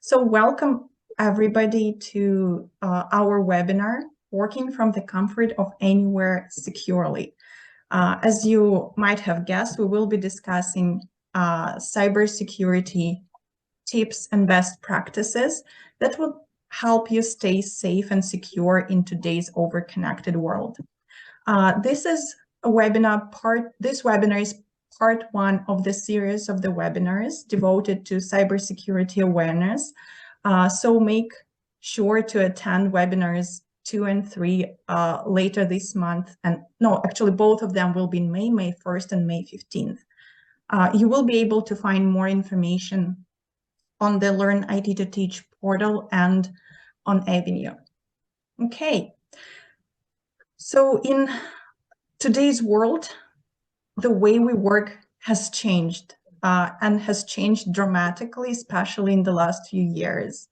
So welcome everybody to our webinar, Working from the Comfort of Anywhere Securely. As you might have guessed, we will be discussing cybersecurity tips and best practices that will help you stay safe and secure in today's overconnected world. This webinar is part one of the series of the webinars devoted to cybersecurity awareness. So make sure to attend webinars 2 and 3 later this month. And no, actually both of them will be in May 1st and May 15th. You will be able to find more information on the Learn IT to Teach portal and on Avenue. Okay. So in today's world, the way we work has changed and has changed dramatically, especially in the last few years.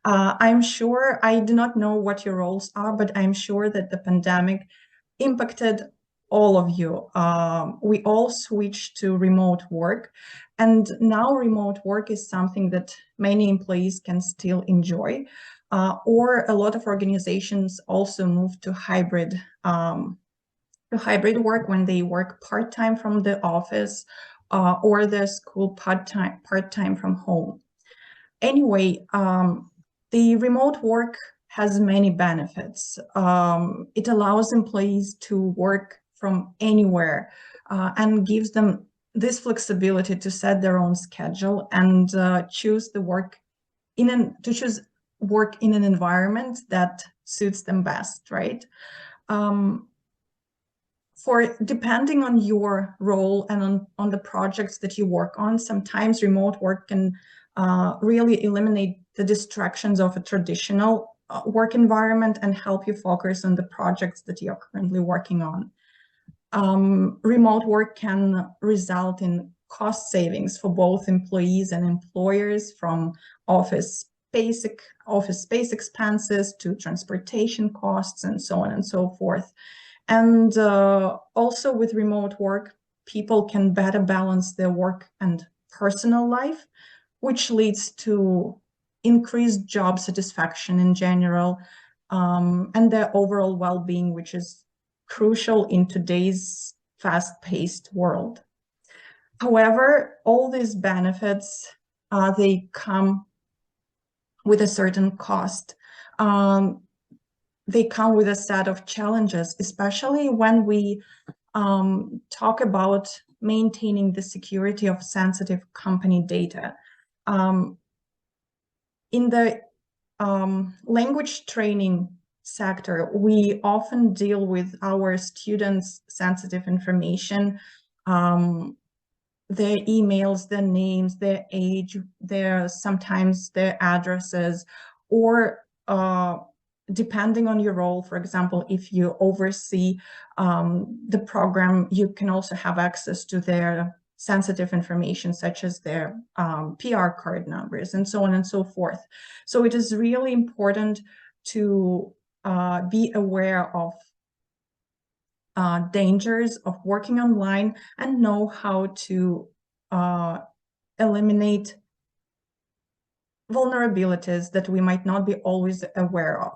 I'm sure, I do not know what your roles are, but I'm sure that the pandemic impacted all of you. We all switched to remote work, and now remote work is something that many employees can still enjoy, or a lot of organizations also move to hybrid work when they work part-time from the office or the school part-time from home. Anyway, the remote work has many benefits. It allows employees to work from anywhere and gives them this flexibility to set their own schedule and choose work in an environment that suits them best, right? Depending on your role and on the projects that you work on, sometimes remote work can really eliminate the distractions of a traditional work environment and help you focus on the projects that you're currently working on. Remote work can result in cost savings for both employees and employers, from office space expenses to transportation costs and so on and so forth. And also with remote work, people can better balance their work and personal life, which leads to increased job satisfaction in general, and their overall well-being, which is crucial in today's fast-paced world. However, all these benefits, they come with a certain cost. They come with a set of challenges, especially when we talk about maintaining the security of sensitive company data. In the language training sector, we often deal with our students' sensitive information, their emails, their names, their age, sometimes their addresses, or depending on your role. For example, if you oversee the program, you can also have access to their sensitive information, such as their PR card numbers and so on and so forth. So it is really important to be aware of dangers of working online and know how to eliminate vulnerabilities that we might not be always aware of.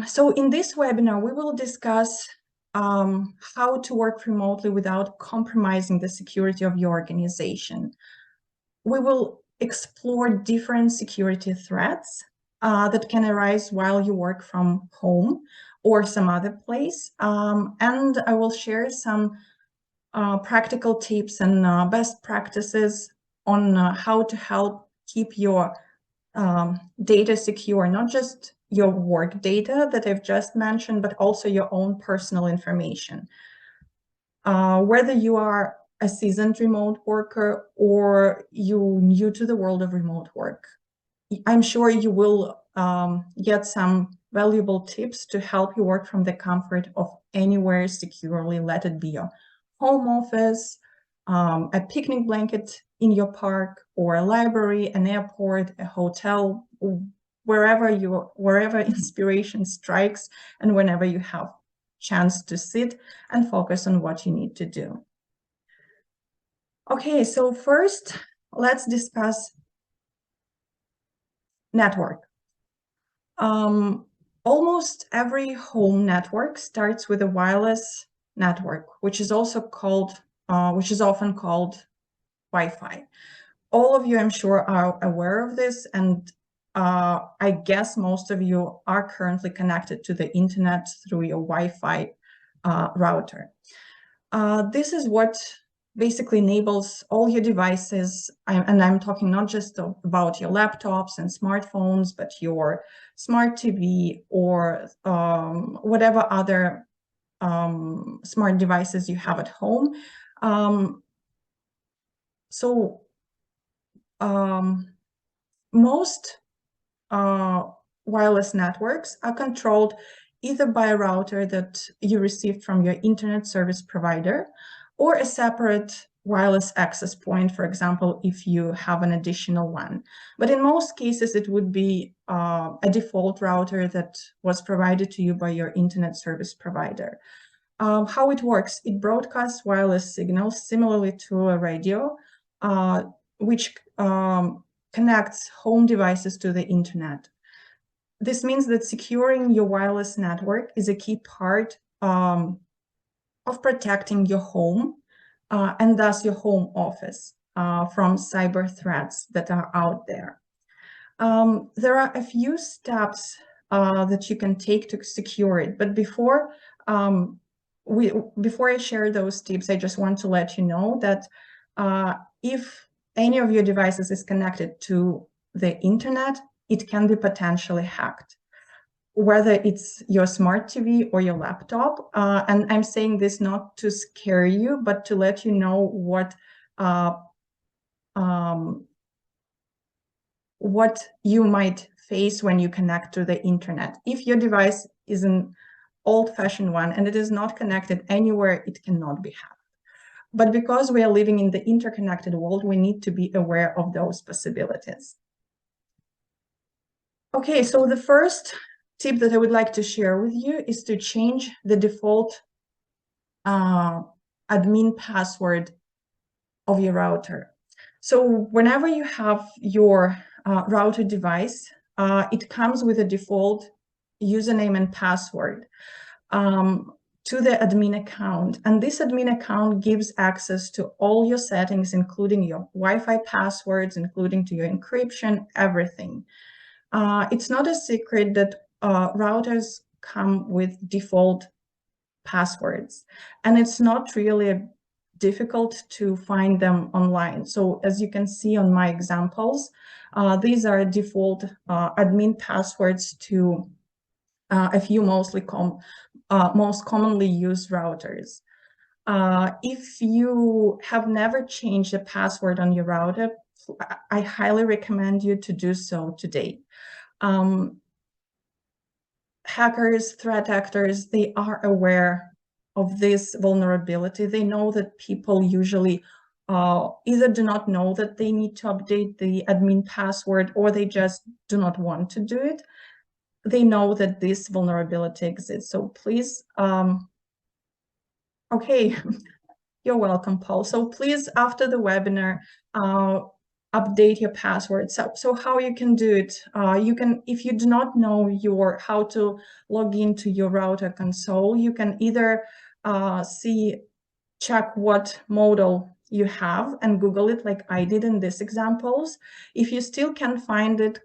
So in this webinar, we will discuss how to work remotely without compromising the security of your organization. We will explore different security threats that can arise while you work from home or some other place. And I will share some practical tips and best practices on how to help keep your data secure, not just your work data that I've just mentioned, but also your own personal information. Whether you are a seasoned remote worker or you're new to the world of remote work, I'm sure you will get some valuable tips to help you work from the comfort of anywhere securely. Let it be your home office, a picnic blanket in your park, or a library, an airport, a hotel, wherever inspiration strikes, and whenever you have chance to sit and focus on what you need to do. Okay, so first, let's discuss network. Almost every home network starts with a wireless network, which is often called Wi-Fi. All of you, I'm sure, are aware of this, and I guess most of you are currently connected to the internet through your Wi-Fi router. This is what basically enables all your devices, and I'm talking not just about your laptops and smartphones, but your smart TV or whatever other smart devices you have at home. Most wireless networks are controlled either by a router that you received from your internet service provider or a separate wireless access point, for example, if you have an additional one. But in most cases, it would be a default router that was provided to you by your internet service provider. How it works, it broadcasts wireless signals similarly to a radio, which connects home devices to the internet. This means that securing your wireless network is a key part of protecting your home and thus your home office from cyber threats that are out there. There are a few steps that you can take to secure it, but before I share those tips, I just want to let you know that if any of your devices is connected to the internet, it can be potentially hacked, whether it's your smart TV or your laptop. And I'm saying this not to scare you, but to let you know what you might face when you connect to the internet. If your device is an old-fashioned one and it is not connected anywhere, it cannot be hacked. But because we are living in the interconnected world, we need to be aware of those possibilities. Okay, so the first tip that I would like to share with you is to change the default admin password of your router. So whenever you have your router device, it comes with a default username and password to the admin account. And this admin account gives access to all your settings, including your Wi-Fi passwords, including to your encryption, everything. It's not a secret that routers come with default passwords, and it's not really difficult to find them online. So as you can see on my examples, these are default admin passwords to a few most commonly used routers. If you have never changed a password on your router, I highly recommend you to do so today. Hackers, threat actors, they are aware of this vulnerability. They know that people usually either do not know that they need to update the admin password, or they just do not want to do it. They know that this vulnerability exists. So please, okay, you're welcome, Paul. So please, after the webinar, update your password. So how you can do it? You can, if you do not know how to log into your router console, you can either check what model you have and Google it like I did in these examples. If you still can't find it,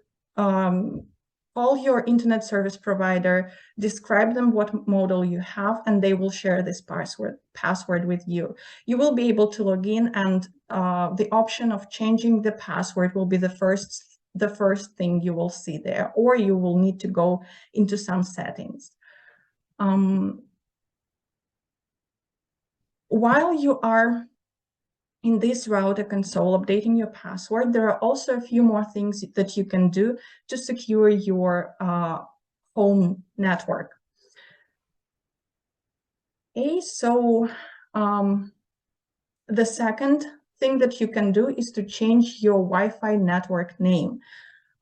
call your internet service provider, describe them what model you have, and they will share this password with you. You will be able to log in, and the option of changing the password will be the first thing you will see there, or you will need to go into some settings. While you are in this router console updating your password, there are also a few more things that you can do to secure your home network. Okay, so the second thing that you can do is to change your Wi-Fi network name.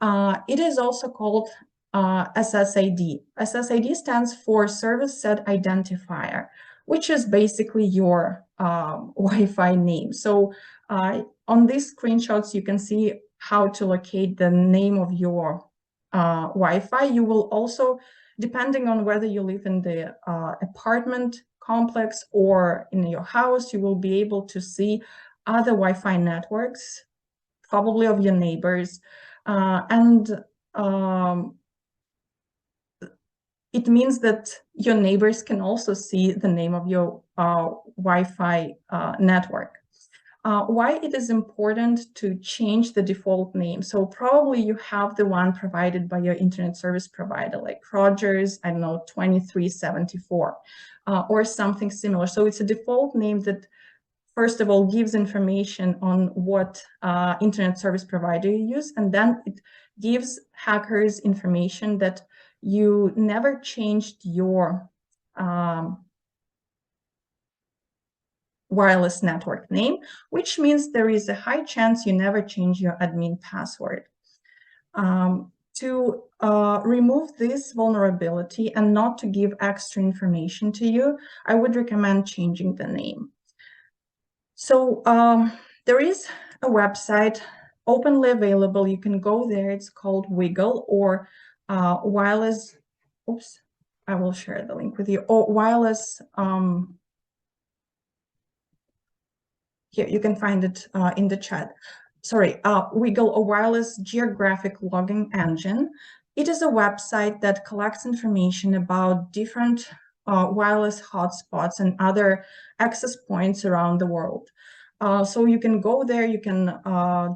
It is also called SSID. SSID stands for Service Set Identifier, which is basically your Wi-Fi name. So on these screenshots, you can see how to locate the name of your Wi-Fi. You will also, depending on whether you live in the apartment complex or in your house, you will be able to see other Wi-Fi networks, probably of your neighbors. And it means that your neighbors can also see the name of your Wi-Fi network. Why it is important to change the default name. So probably you have the one provided by your internet service provider, like Rogers, I don't know, 2374, or something similar. So it's a default name that, first of all, gives information on what internet service provider you use, and then it gives hackers information that you never changed your wireless network name, which means there is a high chance you never change your admin password. To remove this vulnerability and not to give extra information to you, I would recommend changing the name. So there is a website openly available. You can go there. It's called Wiggle, or wireless. Oops, I will share the link with you. Or wireless. Here, you can find it in the chat. Sorry, Wiggle, a wireless geographic logging engine. It is a website that collects information about different wireless hotspots and other access points around the world. So you can go there, you can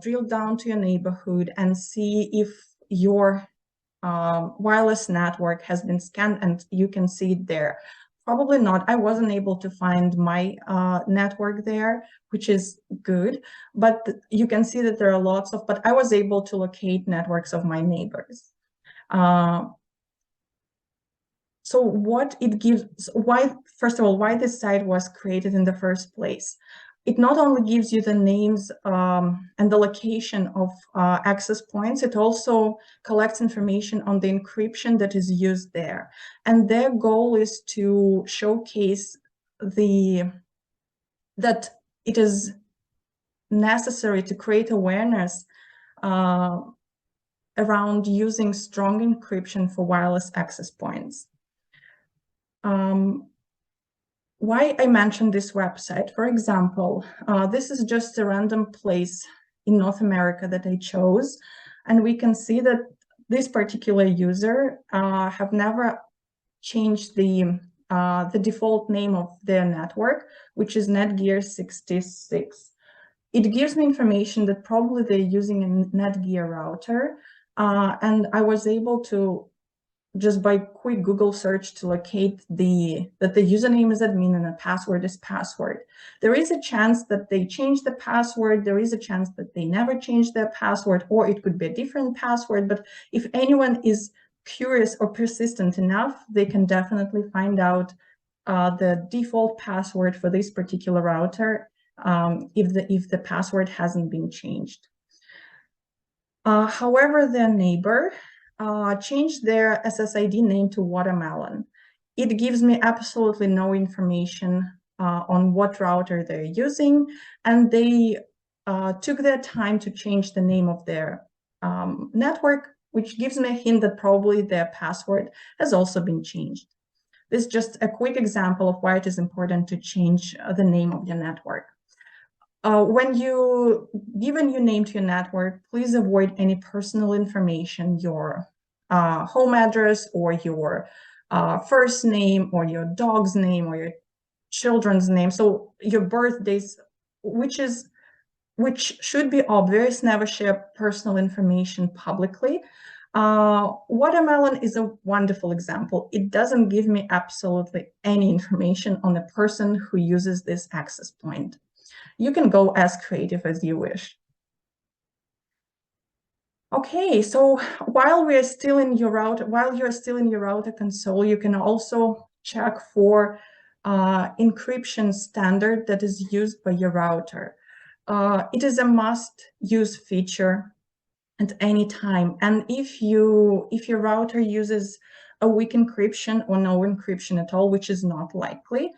drill down to your neighborhood and see if your wireless network has been scanned, and you can see it there. Probably not. I wasn't able to find my network there, which is good, but you can see that there are lots of, but I was able to locate networks of my neighbors. So what it gives, why, first of all, why this site was created in the first place? It not only gives you the names and the location of access points, it also collects information on the encryption that is used there. And their goal is to showcase that it is necessary to create awareness around using strong encryption for wireless access points. Why I mentioned this website, for example, this is just a random place in North America that I chose, and we can see that this particular user have never changed the default name of their network, which is Netgear 66. It gives me information that probably they're using a Netgear router, and I was able to, just by quick Google search, to locate that the username is admin and the password is password. There is a chance that they change the password. There is a chance that they never change their password, or it could be a different password. But if anyone is curious or persistent enough, they can definitely find out the default password for this particular router if the password hasn't been changed. However, their neighbor changed their SSID name to Watermelon. It gives me absolutely no information on what router they're using, and they took their time to change the name of their network, which gives me a hint that probably their password has also been changed. This is just a quick example of why it is important to change the name of your network. When you give a new name to your network, please avoid any personal information, your home address or your first name or your dog's name or your children's name. So your birthdays, which should be obvious. Never share personal information publicly. Watermelon is a wonderful example. It doesn't give me absolutely any information on the person who uses this access point. You can go as creative as you wish. Okay, so while you're still in your router console, you can also check for encryption standard that is used by your router. It is a must-use feature at any time. And if your router uses a weak encryption or no encryption at all, which is not likely,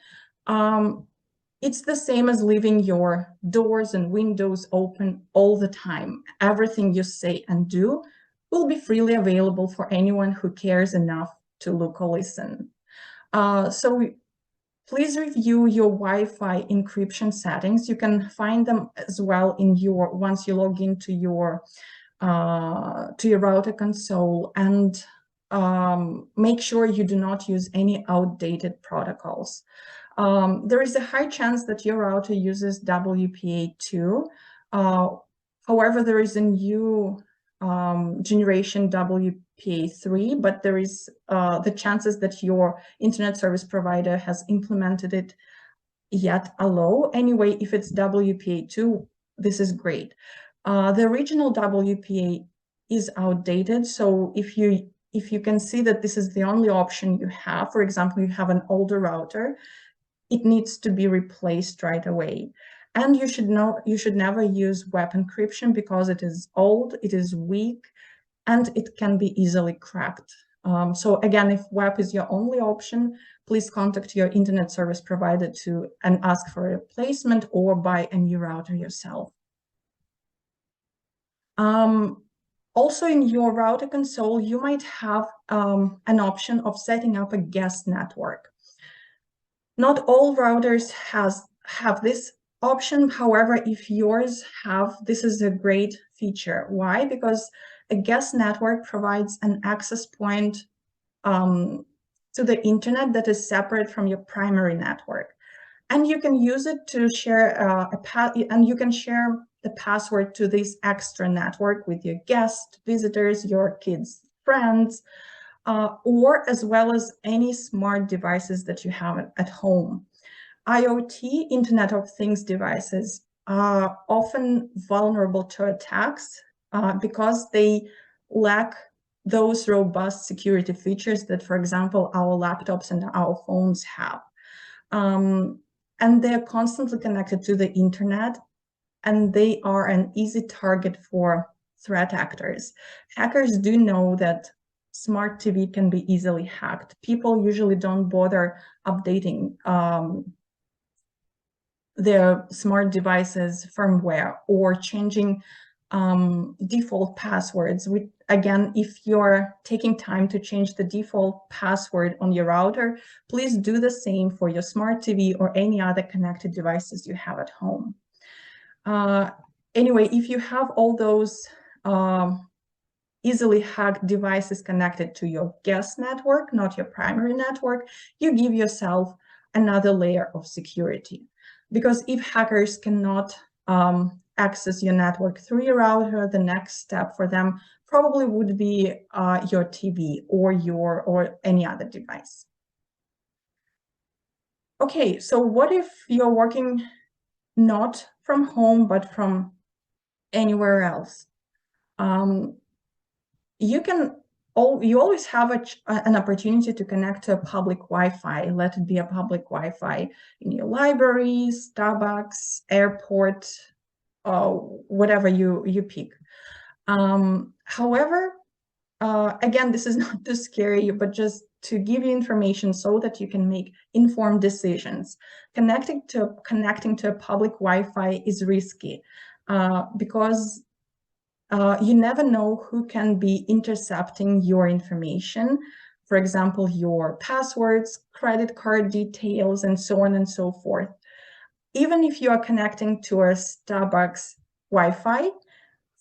it's the same as leaving your doors and windows open all the time. Everything you say and do will be freely available for anyone who cares enough to look or listen. So please review your Wi-Fi encryption settings. You can find them as well in once you log into your router console, and make sure you do not use any outdated protocols. There is a high chance that your router uses WPA2. However, there is a new generation WPA3, but there is the chances that your internet service provider has implemented it yet are low. Anyway, if it's WPA2, this is great. The original WPA is outdated, so if you can see that this is the only option you have, for example, you have an older router, it needs to be replaced right away. And you should never use web encryption because it is old, it is weak, and it can be easily cracked. So again, if web is your only option, please contact your internet service provider and ask for a replacement or buy a new router yourself. Also, in your router console, you might have an option of setting up a guest network. Not all routers have this option. However, if yours have, this is a great feature. Why? Because a guest network provides an access point to the internet that is separate from your primary network. And you can use it to share and you can share the password to this extra network with your guests, visitors, your kids' friends, or as well as any smart devices that you have at home. IoT, Internet of Things devices, are often vulnerable to attacks because they lack those robust security features that, for example, our laptops and our phones have. And they're constantly connected to the internet, and they are an easy target for threat actors. Hackers do know that smart TV can be easily hacked. People usually don't bother updating their smart devices firmware or changing default passwords. Again, if you're taking time to change the default password on your router, please do the same for your smart TV or any other connected devices you have at home. Anyway, if you have all those easily hacked devices connected to your guest network, not your primary network, you give yourself another layer of security. Because if hackers cannot access your network through your router, the next step for them probably would be your TV or any other device. Okay, so what if you're working not from home but from anywhere else? You always have an opportunity to connect to a public Wi-Fi. Let it be a public Wi-Fi in your library, Starbucks, airport, whatever you pick. However, again, this is not too scary, but just to give you information so that you can make informed decisions. Connecting to a public Wi-Fi is risky because you never know who can be intercepting your information. For example, your passwords, credit card details, and so on and so forth. Even if you are connecting to a Starbucks Wi-Fi,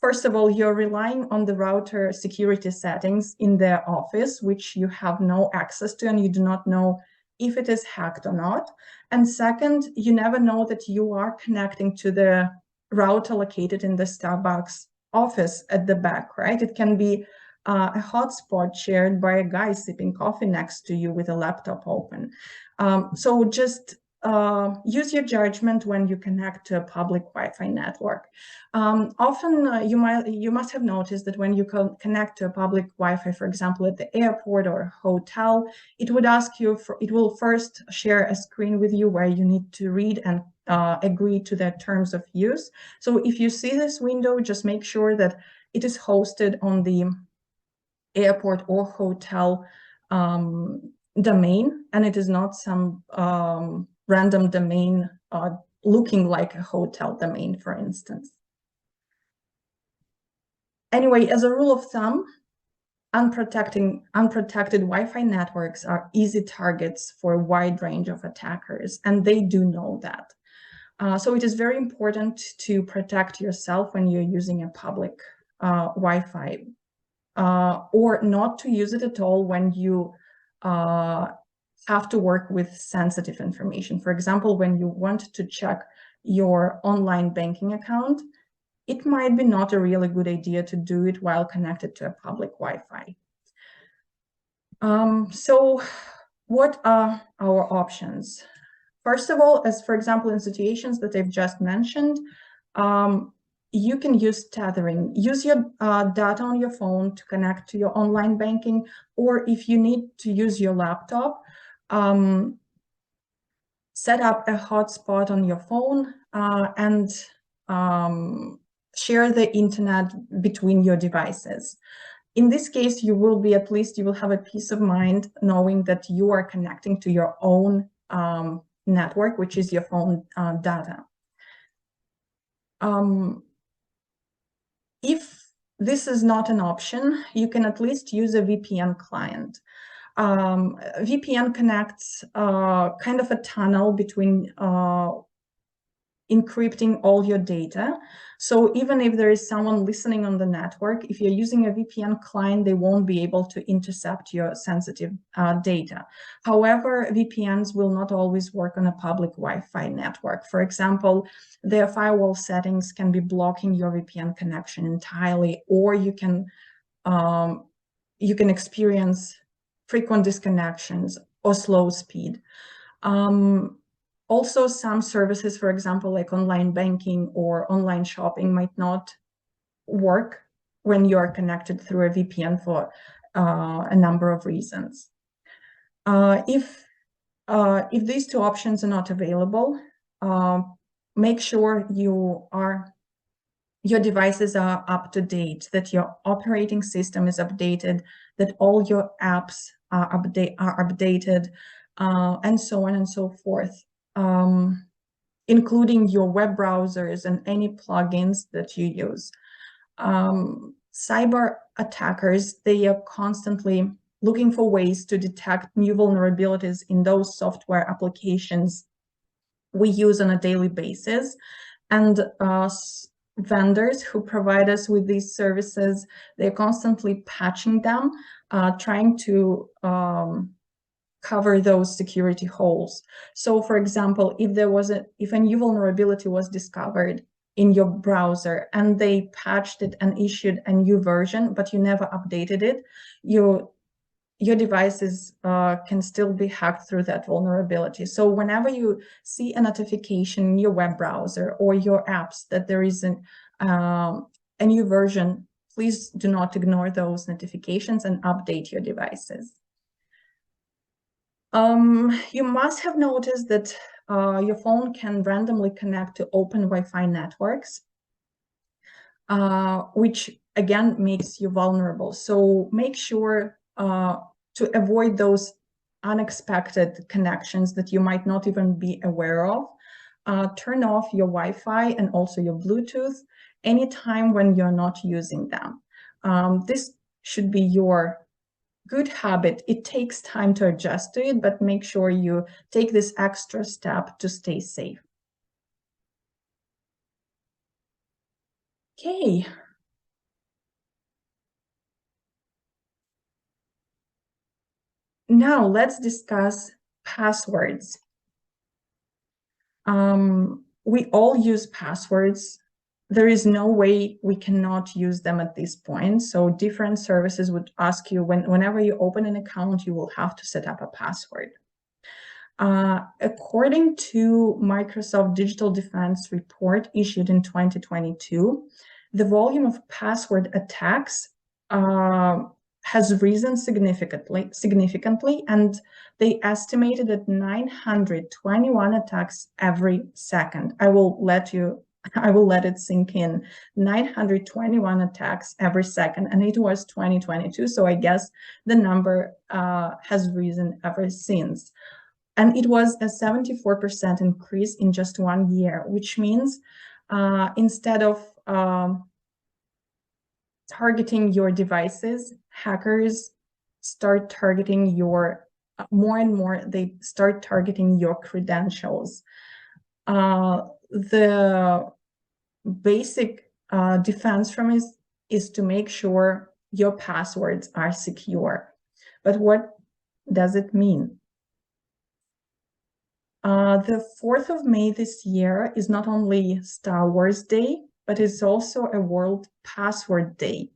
first of all, you're relying on the router security settings in their office, which you have no access to, and you do not know if it is hacked or not. And second, you never know that you are connecting to the router located in the Starbucks office at the back, right? It can be a hotspot shared by a guy sipping coffee next to you with a laptop open. So just use your judgment when you connect to a public Wi-Fi network. Often you must have noticed that when you connect to a public Wi-Fi, for example, at the airport or hotel, it will first share a screen with you where you need to read and agree to their terms of use. So if you see this window, just make sure that it is hosted on the airport or hotel domain, and it is not some random domain looking like a hotel domain, for instance. Anyway, as a rule of thumb, unprotected Wi-Fi networks are easy targets for a wide range of attackers, and they do know that. So it is very important to protect yourself when you're using a public Wi-Fi, or not to use it at all when you have to work with sensitive information. For example, when you want to check your online banking account, it might be not a really good idea to do it while connected to a public Wi-Fi. So what are our options? First of all, as for example, in situations that I've just mentioned, you can use tethering. Use your data on your phone to connect to your online banking, or if you need to use your laptop, set up a hotspot on your phone and share the internet between your devices. In this case, you will have a peace of mind knowing that you are connecting to your own network, which is your phone data. If this is not an option, you can at least use a VPN client. VPN connects kind of a tunnel between encrypting all your data. So even if there is someone listening on the network, if you're using a VPN client, they won't be able to intercept your sensitive data. However, VPNs will not always work on a public Wi-Fi network. For example, their firewall settings can be blocking your VPN connection entirely, or you can experience frequent disconnections or slow speed. Also, some services, for example, like online banking or online shopping, might not work when you are connected through a VPN for a number of reasons. If these two options are not available, make sure your devices are up to date, that your operating system is updated, that all your apps are updated, and so on and so forth, including your web browsers and any plugins that you use. Cyber attackers, they are constantly looking for ways to detect new vulnerabilities in those software applications we use on a daily basis. And vendors who provide us with these services, they're constantly patching them, trying to cover those security holes. So for example, if a new vulnerability was discovered in your browser and they patched it and issued a new version, but you never updated it, your devices can still be hacked through that vulnerability. So whenever you see a notification in your web browser or your apps that there is a new version, please do not ignore those notifications and update your devices. You must have noticed that your phone can randomly connect to open Wi-Fi networks, which again makes you vulnerable. So make sure to avoid those unexpected connections that you might not even be aware of. Turn off your Wi-Fi and also your Bluetooth anytime when you're not using them. This should be your good habit. It takes time to adjust to it, but make sure you take this extra step to stay safe. Okay. Now let's discuss passwords. We all use passwords. There is no way we cannot use them at this point. So different services would ask you, whenever you open an account, you will have to set up a password. According to Microsoft Digital Defense report issued in 2022, the volume of password attacks has risen significantly, and they estimated at 921 attacks every second. I will let it sink in. 921 attacks every second, and it was 2022, so I guess the number has risen ever since. And it was a 74% increase in just 1 year, which means instead of targeting your devices. Hackers start targeting your, more and more, they start targeting your credentials. The basic defense from it is to make sure your passwords are secure. But what does it mean? The 4th of May this year is not only Star Wars Day, but it's also a World Password Day.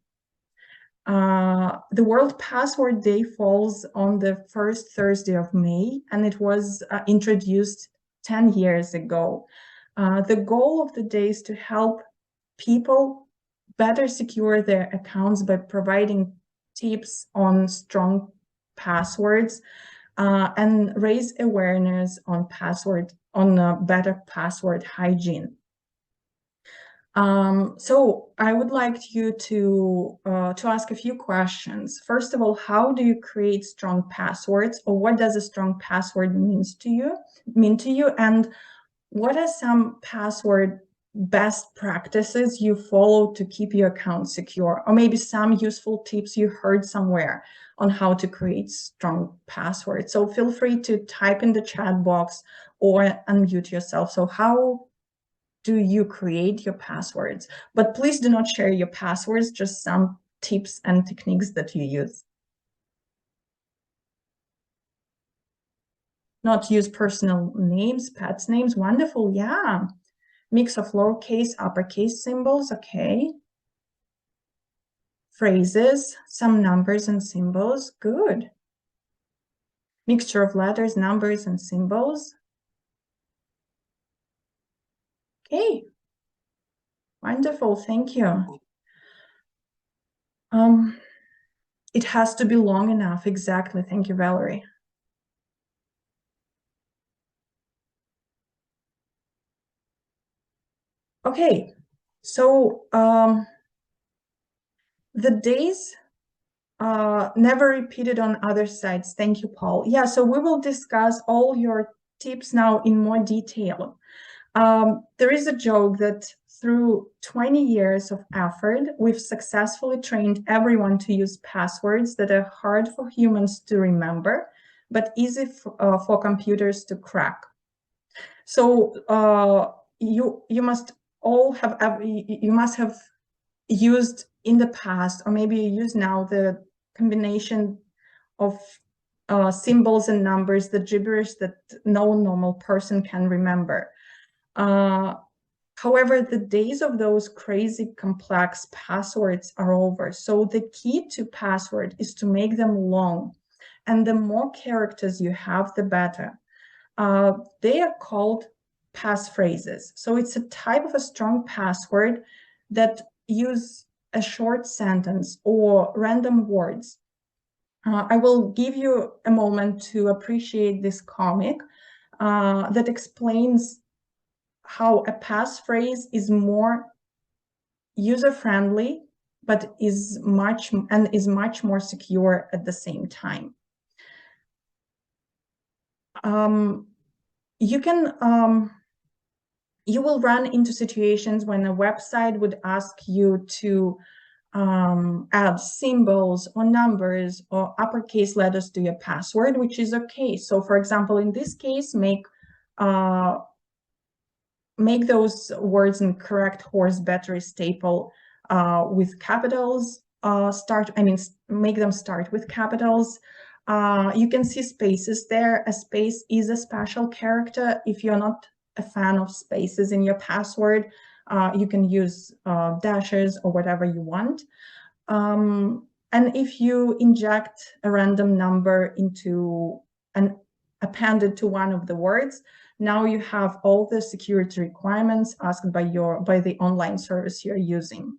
The World Password Day falls on the first Thursday of May, and it was introduced 10 years ago. The goal of the day is to help people better secure their accounts by providing tips on strong passwords and raise awareness on better password hygiene. So I would like you to ask a few questions. First of all, how do you create strong passwords, or what does a strong password mean to you? And what are some password best practices you follow to keep your account secure, or maybe some useful tips you heard somewhere on how to create strong passwords? So feel free to type in the chat box or unmute yourself. So how do you create your passwords? But please do not share your passwords, just some tips and techniques that you use. Not use personal names, pets' names. Wonderful, yeah. Mix of lowercase, uppercase symbols, okay. Phrases, some numbers and symbols, good. Mixture of letters, numbers, and symbols. Okay. Wonderful, thank you. It has to be long enough, exactly. Thank you, Valerie. Okay, so the days never repeated on other sites. Thank you, Paul. Yeah, so we will discuss all your tips now in more detail. There is a joke that through 20 years of effort, we've successfully trained everyone to use passwords that are hard for humans to remember, but easy for computers to crack. So you must have used in the past, or maybe you use now, the combination of symbols and numbers, the gibberish that no normal person can remember. However, the days of those crazy complex passwords are over. So the key to password is to make them long. And the more characters you have, the better. They are called passphrases. So it's a type of a strong password that use a short sentence or random words. I will give you a moment to appreciate this comic that explains how a passphrase is more user-friendly, but is much more secure at the same time. You will run into situations when a website would ask you to add symbols or numbers or uppercase letters to your password, which is okay. So for example, in this case, make those words in correct horse battery staple with capitals, make them start with capitals. You can see spaces there. A space is a special character. If you're not a fan of spaces in your password, you can use dashes or whatever you want. And if you inject a random number into appended to one of the words, now you have all the security requirements asked by the online service you're using.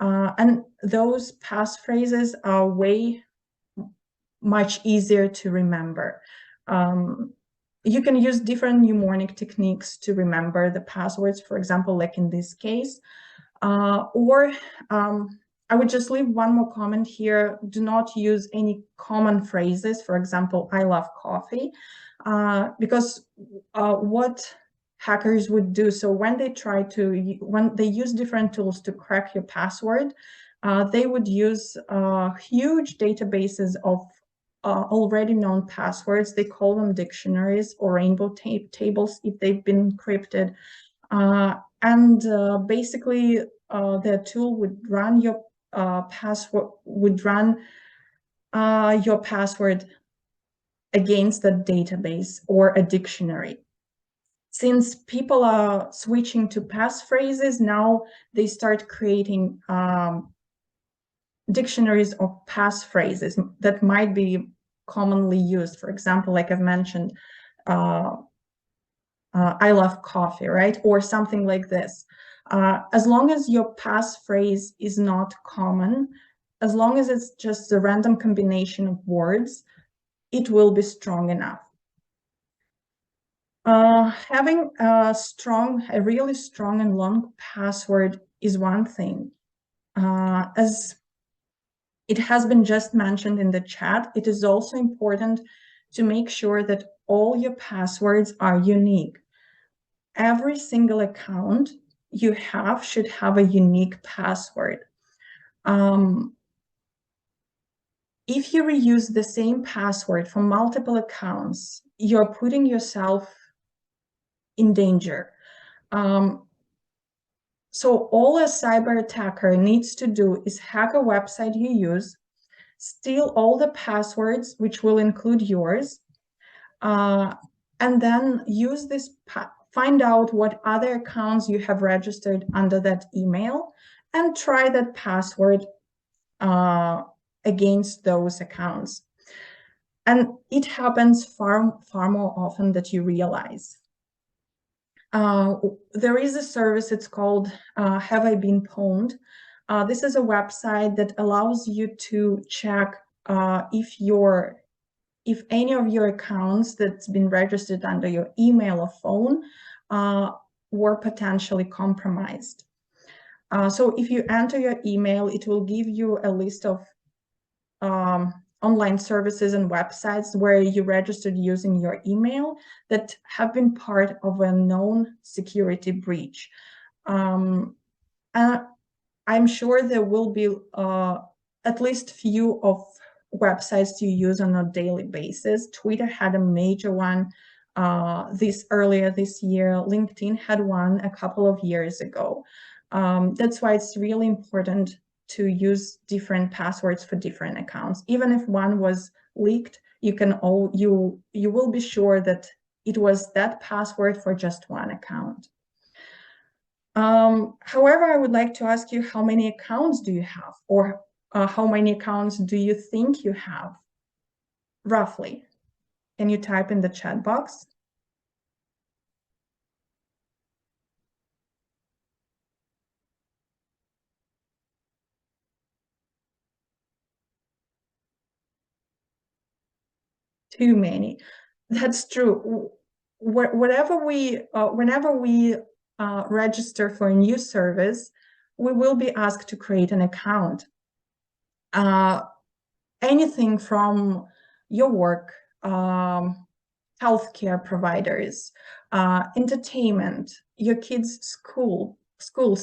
And those passphrases are way much easier to remember. You can use different mnemonic techniques to remember the passwords, for example, like in this case. Or I would just leave one more comment here. Do not use any common phrases. For example, I love coffee, because what hackers would do, so when they use different tools to crack your password, they would use huge databases of already known passwords. They call them dictionaries or rainbow tables if they've been encrypted. Basically, the tool would run your password, your password against a database or a dictionary. Since people are switching to passphrases, now they start creating dictionaries of passphrases that might be commonly used. For example, like I've mentioned, I love coffee, right? Or something like this. As long as your passphrase is not common, as long as it's just a random combination of words, it will be strong enough. Having a really strong and long password is one thing. As it has been just mentioned in the chat, it is also important to make sure that all your passwords are unique. Every single account you have should have a unique password. If you reuse the same password for multiple accounts, you're putting yourself in danger. So all a cyber attacker needs to do is hack a website you use, steal all the passwords, which will include yours, and then use this, find out what other accounts you have registered under that email, and try that password against those accounts. And it happens far more often than you realize. There is a service, it's called Have I Been Pwned? This is a website that allows you to check if any of your accounts that's been registered under your email or phone were potentially compromised. So if you enter your email, it will give you a list of online services and websites where you registered using your email that have been part of a known security breach. And I'm sure there will be at least few of websites you use on a daily basis. Twitter had a major one earlier this year. LinkedIn had one a couple of years ago. That's why it's really important to use different passwords for different accounts. Even if one was leaked, you will be sure that it was that password for just one account. However, I would like to ask you, how many accounts do you have, or how many accounts do you think you have, roughly? Can you type in the chat box? Too many. That's true. Whenever we register for a new service, we will be asked to create an account. Anything from your work, healthcare providers, entertainment, your kids' schools,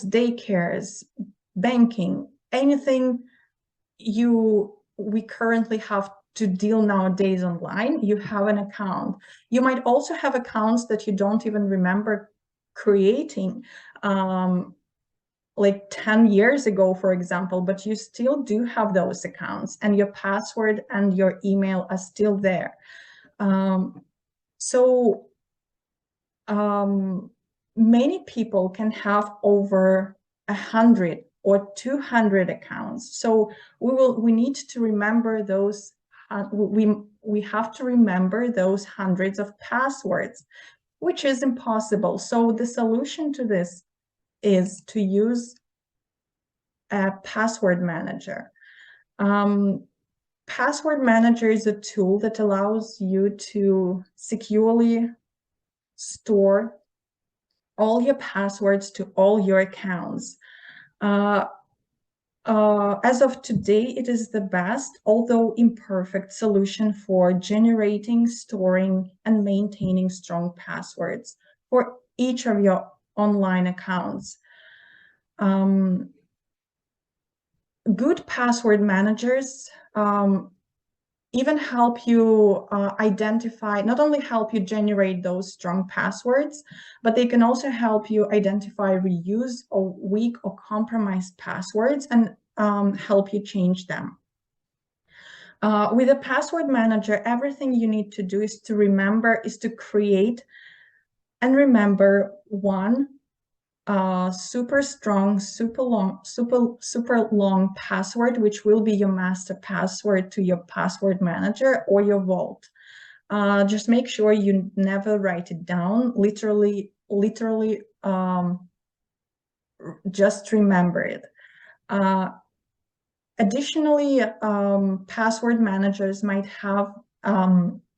daycares, banking, anything we currently have to deal nowadays online, you have an account. You might also have accounts that you don't even remember creating, like 10 years ago, for example, but you still do have those accounts, and your password and your email are still there. Many people can have over 100 or 200 accounts. So we need to remember those. We have to remember those hundreds of passwords, which is impossible. So the solution to this is to use a password manager. Password manager is a tool that allows you to securely store all your passwords to all your accounts. As of today, it is the best, although imperfect, solution for generating, storing, and maintaining strong passwords for each of your online accounts. Good password managers even help you identify, not only help you generate those strong passwords, but they can also help you identify reused or weak or compromised passwords and help you change them. With a password manager, everything you need to do is to create and remember one super strong, super long password, which will be your master password to your password manager or your vault. Just make sure you never write it down. Literally, just remember it. Additionally, password managers might have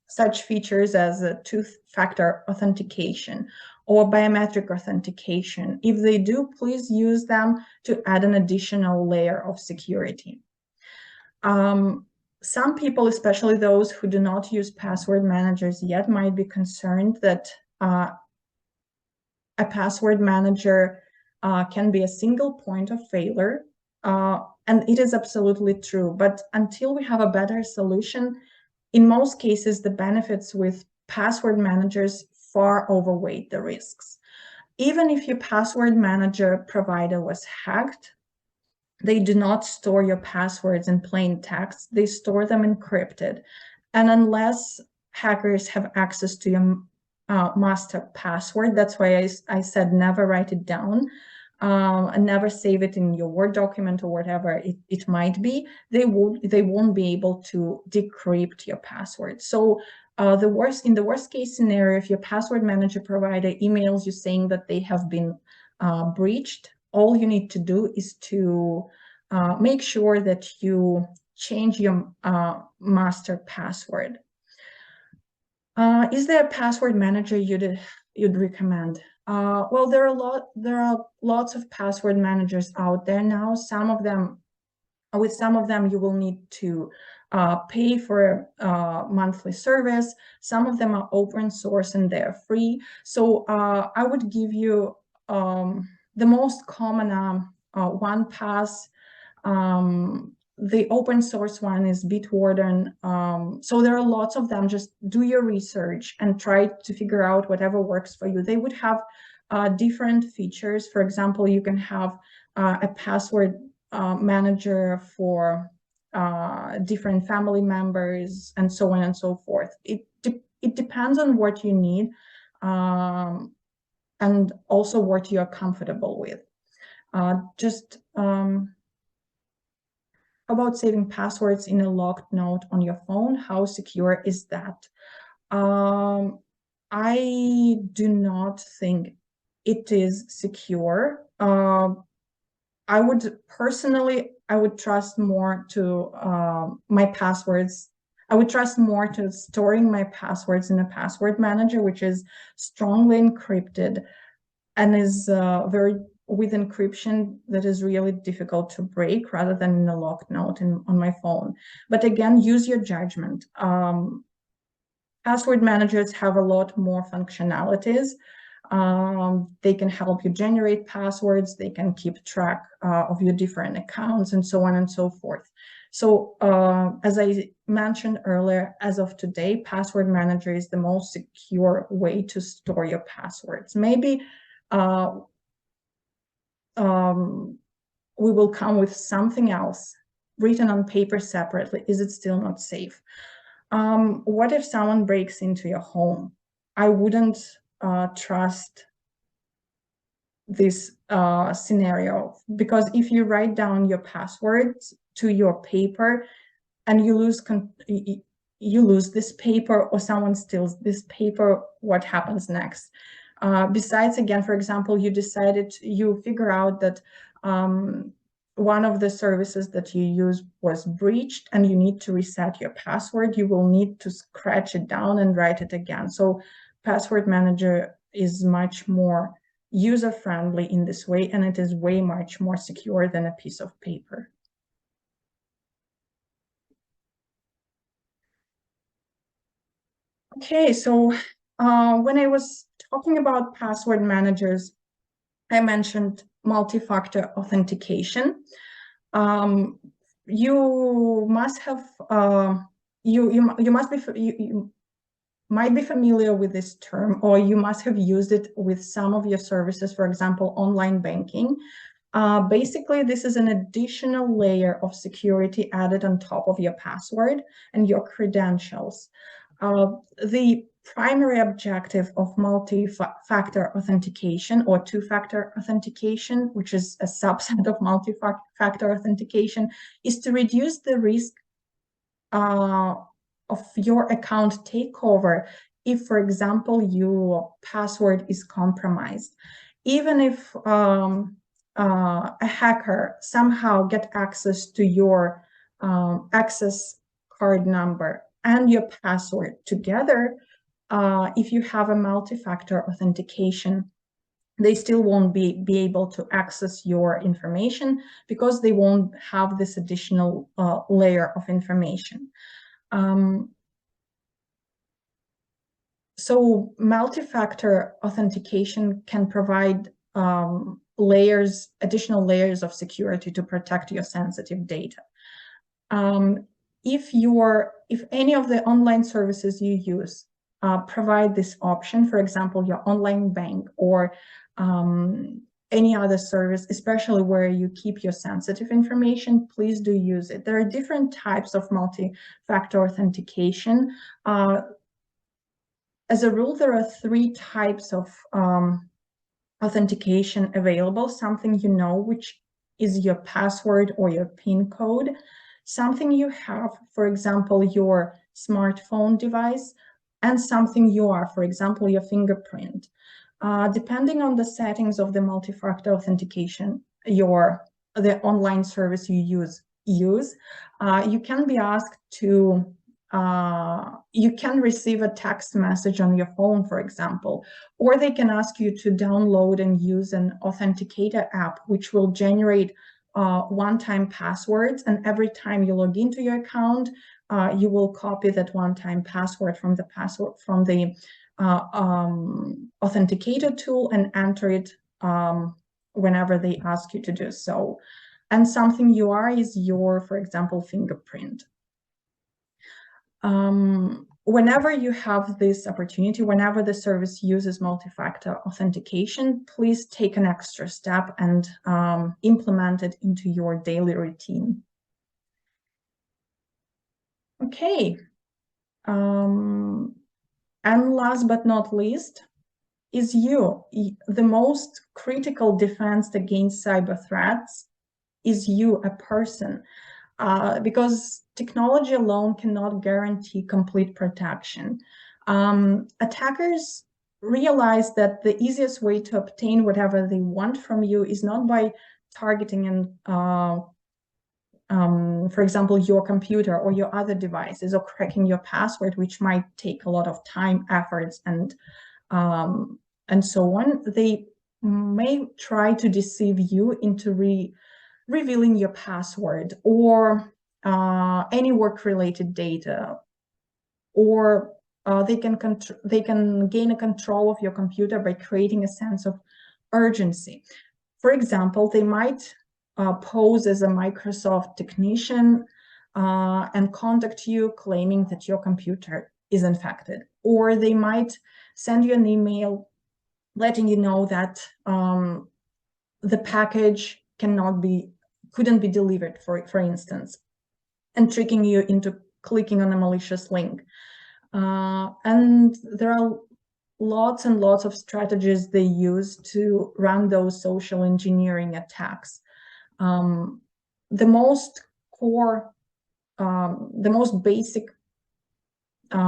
such features as a two-factor authentication or biometric authentication. If they do, please use them to add an additional layer of security. Some people, especially those who do not use password managers yet, might be concerned that a password manager can be a single point of failure. And it is absolutely true. But until we have a better solution, in most cases, the benefits with password managers far overweight the risks. Even if your password manager provider was hacked, they do not store your passwords in plain text. They store them encrypted. And unless hackers have access to your master password, that's why I said never write it down. And never save it in your Word document or whatever it might be, they won't be able to decrypt your password. So in the worst case scenario, if your password manager provider emails you saying that they have been breached, all you need to do is to make sure that you change your master password. Is there a password manager you'd recommend? Well, there are lots of password managers out there now. With some of them, you will need to pay for a monthly service. Some of them are open source and they're free. So I would give you the most common OnePass. The open source one is Bitwarden. So there are lots of them. Just do your research and try to figure out whatever works for you. They would have different features. For example, you can have a password manager for different family members and so on and so forth. It depends on what you need and also what you're comfortable with. How about saving passwords in a locked note on your phone? How secure is that? I do not think it is secure. I would trust more to my passwords. I would trust more to storing my passwords in a password manager, which is strongly encrypted and is with encryption that is really difficult to break, rather than in a locked note on my phone. But again, use your judgment. Password managers have a lot more functionalities. They can help you generate passwords, they can keep track of your different accounts and so on and so forth. So as I mentioned earlier, as of today, password manager is the most secure way to store your passwords. Maybe we will come with something else written on paper separately. Is it still not safe? What if someone breaks into your home? I wouldn't trust this scenario, because if you write down your passwords to your paper and you lose this paper, or someone steals this paper, what happens next? Besides, again, for example, you figure out that one of the services that you use was breached and you need to reset your password, you will need to scratch it down and write it again. So password manager is much more user-friendly in this way, and it is way much more secure than a piece of paper. Okay, so when I was talking about password managers, I mentioned multi-factor authentication. You must have you must be you might be familiar with this term, or you must have used it with some of your services, for example, online banking. Basically, this is an additional layer of security added on top of your password and your credentials. The primary objective of multi-factor authentication or two-factor authentication, which is a subset of multi-factor authentication, is to reduce the risk of your account takeover if, for example, your password is compromised. Even if a hacker somehow get access to your access card number and your password together, if you have a multi-factor authentication, they still won't be able to access your information because they won't have this additional layer of information. So multi-factor authentication can provide additional layers of security to protect your sensitive data. If any of the online services you use provide this option, for example, your online bank or any other service, especially where you keep your sensitive information, please do use it. There are different types of multi-factor authentication. As a rule, there are 3 types of authentication available: something you know, which is your password or your PIN code; something you have, for example, your smartphone device; and something you are, for example, your fingerprint. Depending on the settings of the multi-factor authentication, the online service you use, you can be asked to you can receive a text message on your phone, for example, or they can ask you to download and use an authenticator app, which will generate one-time passwords, and every time you log into your account, you will copy that one-time password from the authenticator tool and enter it whenever they ask you to do so. And something you are is your, for example, fingerprint. Whenever you have this opportunity, whenever the service uses multi-factor authentication, please take an extra step and implement it into your daily routine. Okay. And last but not least is you. The most critical defense against cyber threats is you, a person. Because technology alone cannot guarantee complete protection. Attackers realize that the easiest way to obtain whatever they want from you is not by targeting and for example, your computer or your other devices, or cracking your password, which might take a lot of time, efforts, and so on. They may try to deceive you into revealing your password or any work-related data, or they can gain a control of your computer by creating a sense of urgency. For example, they might pose as a Microsoft technician and contact you claiming that your computer is infected, or they might send you an email letting you know that the package couldn't be delivered, for instance, and tricking you into clicking on a malicious link. And there are lots and lots of strategies they use to run those social engineering attacks. The most basic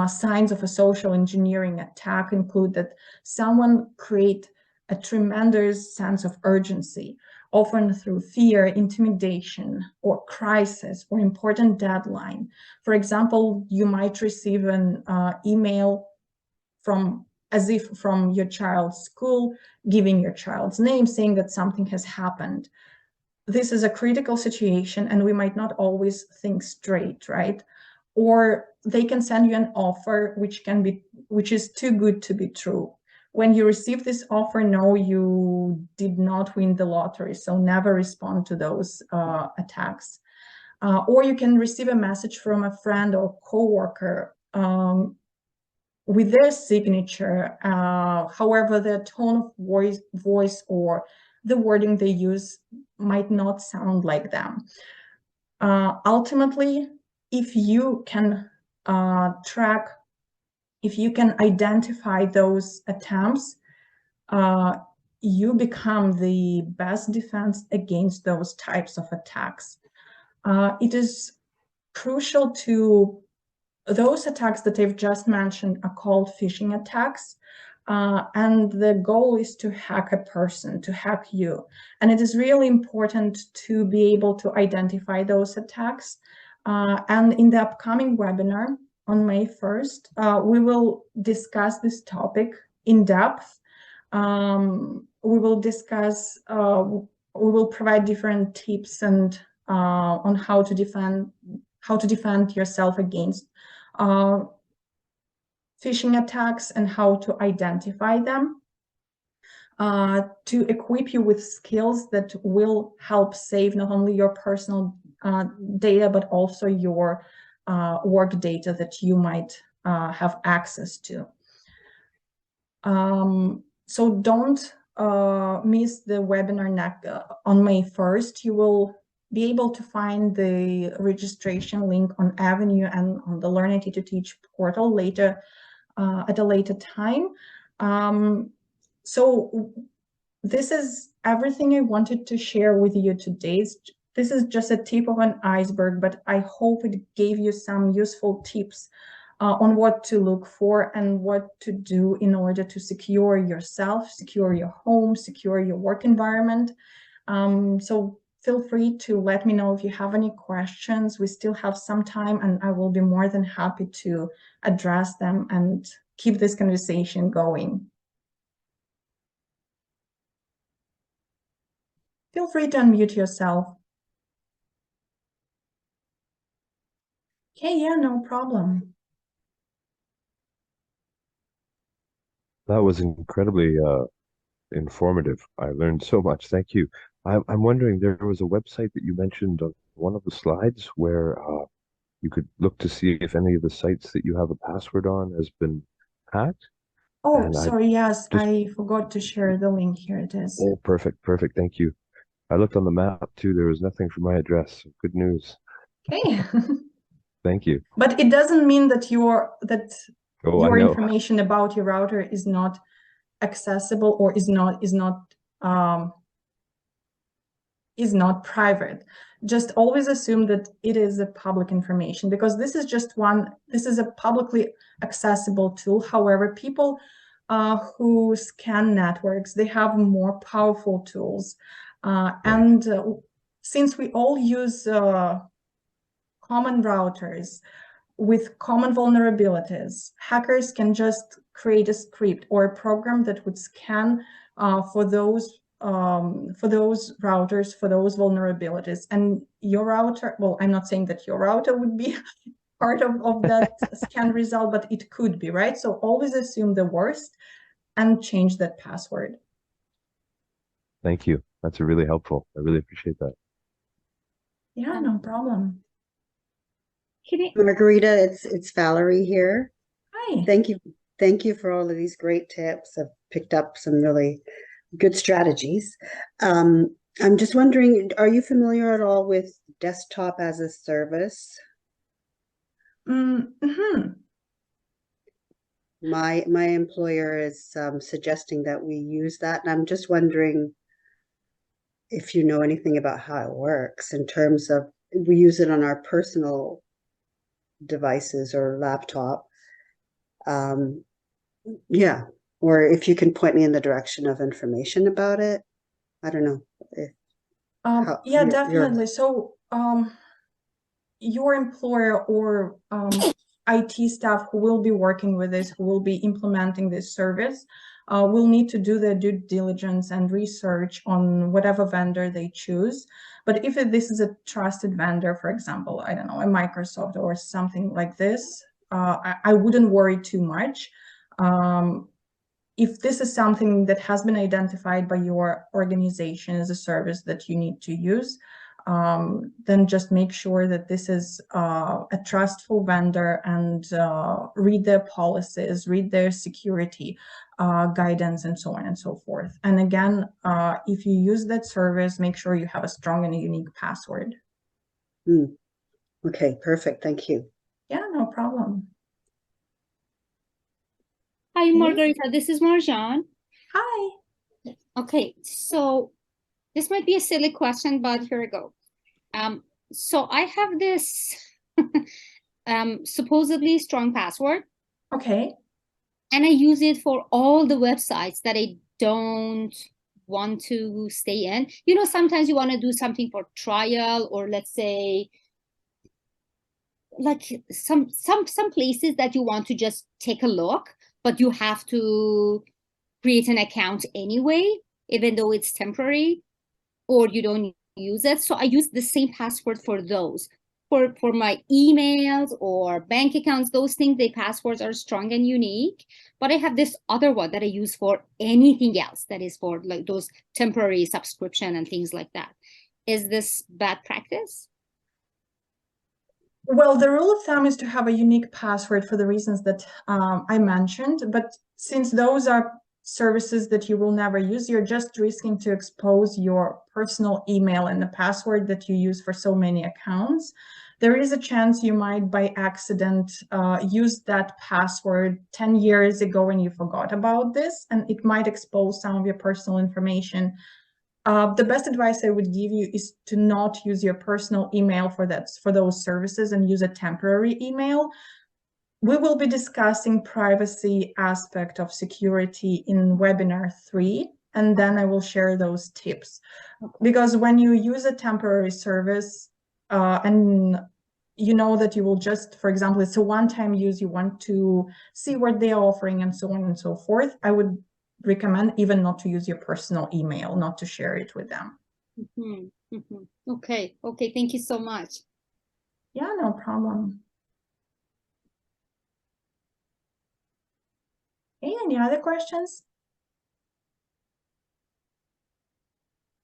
signs of a social engineering attack include that someone create a tremendous sense of urgency, often through fear, intimidation, or crisis, or important deadline. For example, you might receive an email from your child's school, giving your child's name, saying that something has happened. This is a critical situation, and we might not always think straight, right? Or they can send you an offer which is too good to be true, when you receive this offer, no, you did not win the lottery, so never respond to those attacks. Or you can receive a message from a friend or coworker with their signature. However, the tone of voice or the wording they use might not sound like them. Ultimately, if you can if you can identify those attempts, you become the best defense against those types of attacks. It is crucial to those attacks that I've just mentioned are called phishing attacks. And the goal is to hack a person, to hack you. And it is really important to be able to identify those attacks. And in the upcoming webinar on May 1st, we will discuss this topic in depth. We will discuss, we will provide different tips and on how to defend yourself against phishing attacks and how to identify them, to equip you with skills that will help save not only your personal data, but also your work data that you might have access to. So don't miss the webinar on May 1st. You will be able to find the registration link on Avenue and on the Learn IT to Teach portal later at a later time. So this is everything I wanted to share with you today. This is just a tip of an iceberg, but I hope it gave you some useful tips on what to look for and what to do in order to secure yourself, secure your home, secure your work environment. So feel free to let me know if you have any questions. We still have some time, and I will be more than happy to address them and keep this conversation going. Feel free to unmute yourself. Okay, yeah, no problem. That was incredibly informative. I learned so much. Thank you. I'm wondering, there was a website that you mentioned on one of the slides where you could look to see if any of the sites that you have a password on has been hacked. Oh, And I sorry, yes, just, I forgot to share the link. Here it is. oh, perfect, perfect. Thank you. I looked on the map too. There was nothing for my address. So good news. Okay. Thank you. But it doesn't mean that Oh, I your know. information about your router is not accessible or is not private. Just always assume that it is a public information, because this is a publicly accessible tool. However, people who scan networks, they have more powerful tools. Right. Since we all use common routers with common vulnerabilities, hackers can just create a script or a program that would scan for those routers, for those vulnerabilities. And your router, well, I'm not saying that your router would be part of that scan result, but it could be, right? So always assume the worst and change that password. Thank you. That's really helpful. I really appreciate that. Yeah, no problem. Margarita, it's Valerie here. Hi. Thank you for all of these great tips. I've picked up some really good strategies. I'm just wondering, are you familiar at all with desktop as a service? Mm-hmm. My employer is suggesting that we use that, and I'm just wondering if you know anything about how it works in terms of we use it on our personal devices or laptop. Yeah, or if you can point me in the direction of information about it. I don't know if Yeah, definitely. So your employer or IT staff who will be working with this, who will be implementing this service, will need to do their due diligence and research on whatever vendor they choose. But if this is a trusted vendor, for example, I don't know, a Microsoft or something like this, I wouldn't worry too much. if this is something that has been identified by your organization as a service that you need to use, then just make sure that this is a trustful vendor and read their policies, read their security guidance, and so on and so forth. And again, if you use that service, make sure you have a strong and a unique password. Okay, perfect. Thank you. Yeah, no problem. Hi, Margarita. This is Marjan. Hi. Okay, so this might be a silly question, but here we go. So I have this supposedly strong password. Okay. And I use it for all the websites that I don't want to stay in. You know, sometimes you want to do something for trial, or let's say like some places that you want to just take a look, but you have to create an account anyway, even though it's temporary or you don't use it. So I use the same password for those. For my emails or bank accounts, those things, the passwords are strong and unique. But I have this other one that I use for anything else that is for like those temporary subscription and things like that. Is this bad practice? Well, the rule of thumb is to have a unique password for the reasons that I mentioned. But since those are services that you will never use, you're just risking to expose your personal email and the password that you use for so many accounts. There is a chance you might by accident use that password 10 years ago and you forgot about this, and it might expose some of your personal information. The best advice I would give you is to not use your personal email for those services and use a temporary email. We will be discussing privacy aspect of security in webinar 3, and then I will share those tips. Because when you use a temporary service and you know that you will just, for example, it's a one-time use, you want to see what they're offering and so on and so forth, I would recommend even not to use your personal email, not to share it with them. Okay, thank you so much. Yeah, no problem. Hey, any other questions?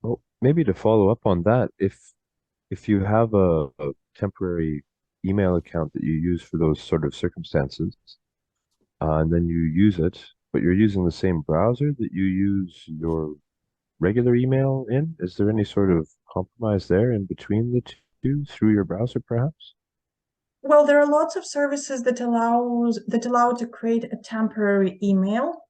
Well, maybe to follow up on that, if you have a temporary email account that you use for those sort of circumstances, and then you use it, but you're using the same browser that you use your regular email in, is there any sort of compromise there in between the two through your browser, perhaps? Well, there are lots of services that allow to create a temporary email.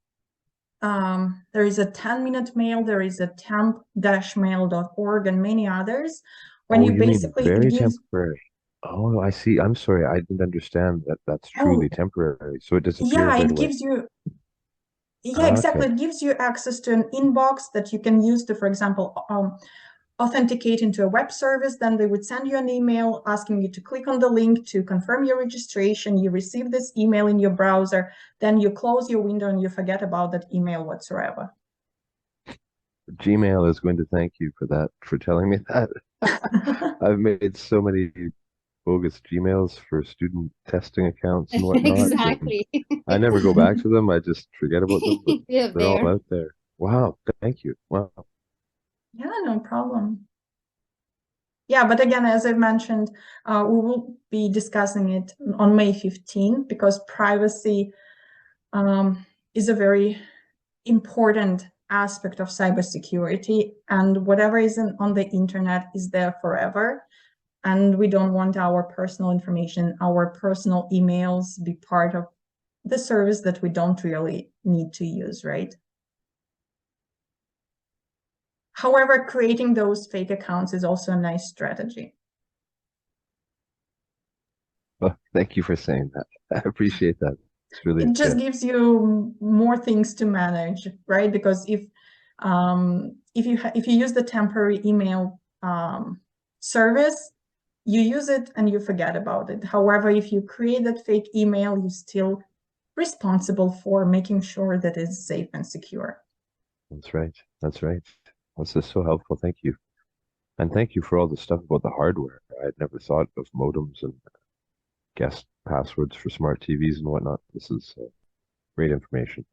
There is a 10-minute mail, there is a temp-mail.org and many others. When you basically mean very temporary. Oh, I see. I'm sorry, I didn't understand that that's truly temporary. So it disappears right away. Gives you exactly. It gives you access to an inbox that you can use to, for example, authenticate into a web service. Then they would send you an email asking you to click on the link to confirm your registration. You receive this email in your browser, then you close your window and you forget about that email whatsoever. Gmail is going to thank you for that, for telling me that. I've made so many bogus Gmails for student testing accounts and whatnot. Exactly. And I never go back to them. I just forget about them. But they're all out there. Wow. Thank you. Wow. Yeah, no problem. Yeah, but again, as I mentioned, we will be discussing it on May 15th because privacy is a very important aspect of cybersecurity, and whatever is on the internet is there forever. And we don't want our personal information, our personal emails be part of the service that we don't really need to use, right? However, creating those fake accounts is also a nice strategy. Well, thank you for saying that. I appreciate that. It's really It just gives you more things to manage, right? Because if you use the temporary email service, you use it and you forget about it. However, if you create that fake email, you're still responsible for making sure that it's safe and secure. That's right. That's right. This is so helpful. Thank you. And thank you for all the stuff about the hardware. I'd never thought of modems and guest passwords for smart TVs and whatnot. This is great information.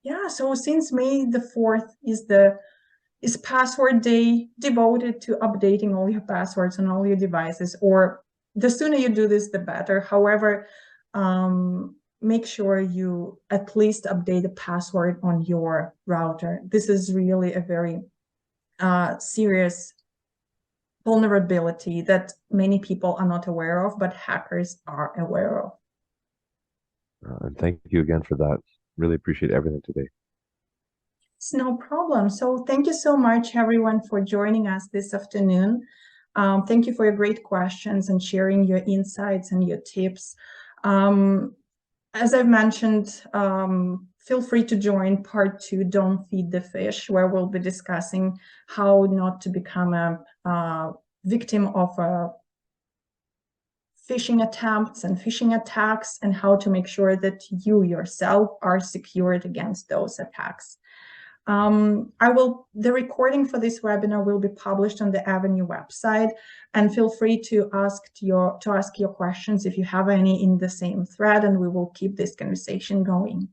Yeah, so since May the 4th is password day, devoted to updating all your passwords on all your devices, or the sooner you do this, the better. However, make sure you at least update the password on your router. This is really a very serious vulnerability that many people are not aware of, but hackers are aware of. And thank you again for that. Really appreciate everything today. It's no problem. So thank you so much, everyone, for joining us this afternoon. Thank you for your great questions and sharing your insights and your tips. As I've mentioned, feel free to join part 2, Don't Feed the Fish, where we'll be discussing how not to become a victim of phishing attempts and phishing attacks, and how to make sure that you yourself are secured against those attacks. The recording for this webinar will be published on the Avenue website, and feel free to ask your questions if you have any in the same thread, and we will keep this conversation going.